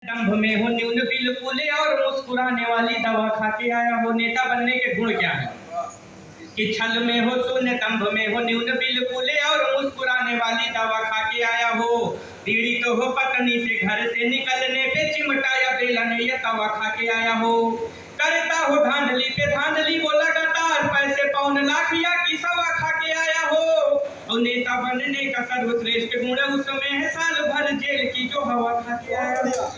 दंभ में हो न्यून बिल्कुल और मुस्कुराने वाली दवा खा के आया हो। नेता बनने के गुण क्या है कि छल में हो शून्य, दंभ में हो न्यून बिल्कुल और मुस्कुराने वाली दवा खा के आया हो। पीड़ित तो हो पत्नी से घर से निकलने पे चिमटा या बेलन या तवा खा के आया हो। करता हो धांधली पे धांधली वो लगातार, पैसे पौन लाख या की सवा खा के आया हो। और नेता बनने का सर्वश्रेष्ठ गुण उसमें है साल भर जेल की जो हवा खा के आया हो।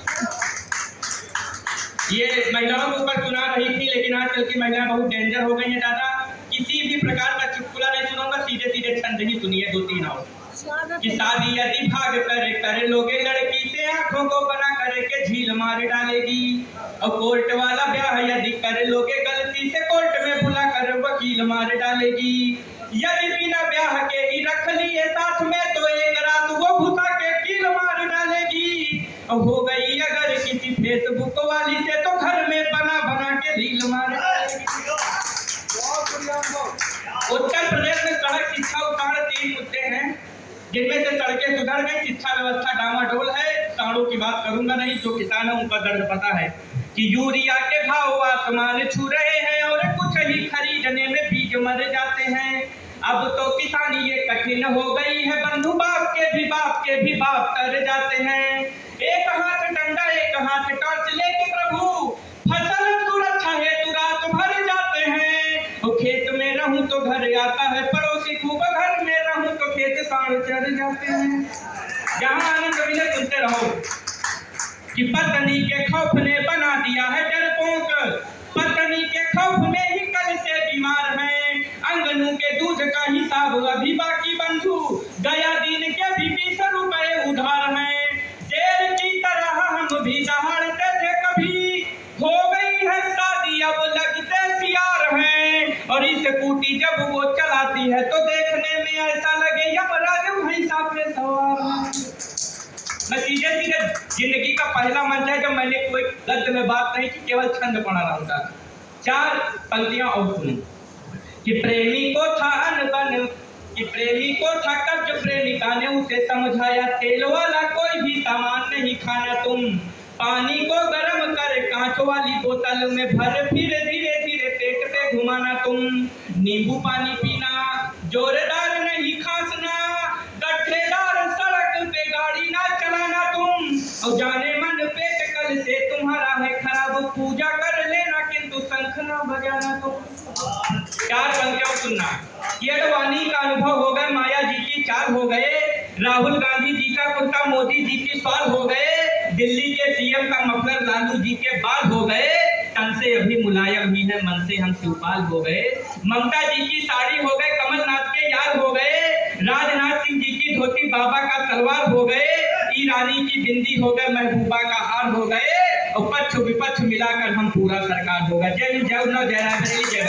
ये महिलाओं के ऊपर सुना रही थी, लेकिन आजकल की महिलाएं बहुत डेंजर हो गई हैं दादा। किसी भी प्रकार का चुटकुला नहीं सुनाऊंगा, सीधे सीधे छंद ही सुनिए दो तीन और। कि शादी यदि भाग कर लोगे लड़की से आंखों को बना करके झील मार डालेगी। और कोर्ट वाला ब्याह यदि कर लोगे गलती से कोर्ट में बुला कर वकील मार डालेगी। यदि बिना ब्याह के ही रख लिए साथ में तो एक रात वो घुसा के कील मार डालेगी। और हो गई अगर किसी फेसबुक वाली से तो घर में बना बना के रील मार डालेगी। उत्तर प्रदेश में सड़क शिक्षा उत्थान 3 मुद्दे हैं, जिनमें से सड़कें सुधर गई, शिक्षा व्यवस्था डामाडोल है। सड़कों की बात करूंगा नहीं, जो किसान है उनका दर्द पता है कि यूरिया के भाव आसमान छू रहे हैं और कुछ ही खरीदने में बीज मर जाते हैं। अब तो किसानी ये कठिन हो गई है, बंधु बाप के भी बाप कर जाते हैं। एक हाथ डंडा एक हाथ टॉर्च लेके प्रभु फसल सुरक्षा हेतु रात भर जाते हैं। और खेत में रहूं तो घर आता है पड़ोसी, खूब घर में रहूं तो खेत साढ़ चढ़ जाते हैं। जहां आनंद मिले सुनते रहो कि पत्नी के खौफ ने बना दिया है डरपोक, पत्नी के खौफ में ही कल से बीमार है। अंगनू के दूध का हिसाब अभी बाकी बंधु, गया दिन के भी 20 रुपए उधार हैं। शेर की तरह हम भी दहाड़ते थे कभी, हो गई है शादी अब लगते सियार हैं। और इस स्कूटी जब वो चलाती है तो देखने में ऐसा लगे यमराज भैंसा पे सवार है। मैं सीधे सीधे जिंदगी का पहला मंच है जब मैंने कोई गद्य में बात नहीं की, केवल छंद पढ़ा रहा था। 4 पंक्तियां और सुनो कि प्रेमी को था अनबन, कि प्रेमी को था कब्ज, प्रेमिका ने उसे समझाया तेल वाला कोई भी सामान नहीं खाना तुम। पानी को गर्म कर कांच वाली बोतल में भर, फिर धीरे धीरे पेट पे घुमाना तुम। नींबू पानी पीना, जोरदार नहीं खांसना, गड्ढेदार सड़क पे गाड़ी ना चलाना तुम। और जाने मन पेट कल से तुम्हारा है खराब, पूजा कर लेना किंतु शंख ना बजाना तुम। 4 पंक्तियां सुनना। ये अडवाणी का अनुभव हो गए, माया जी की 4 हो गए, राहुल गांधी जी का कुर्ता मोदी जी की सवाल हो गए, दिल्ली के सीएम का मफलर लालू जी के बाल हो गए, तन से अभी मुलायम ही है मन से हम शिवपाल हो गए। ममता जी की साड़ी हो गए, कमलनाथ के यार हो गए, राजनाथ सिंह जी की धोती बाबा का सलवार हो गए, ईरानी की बिंदी हो गए, महबूबा का हार हो गए। और पक्ष विपक्ष मिलाकर हम पूरा सरकार होगा। जय हिंद, जय उन्नव, जय रायबरेली, जय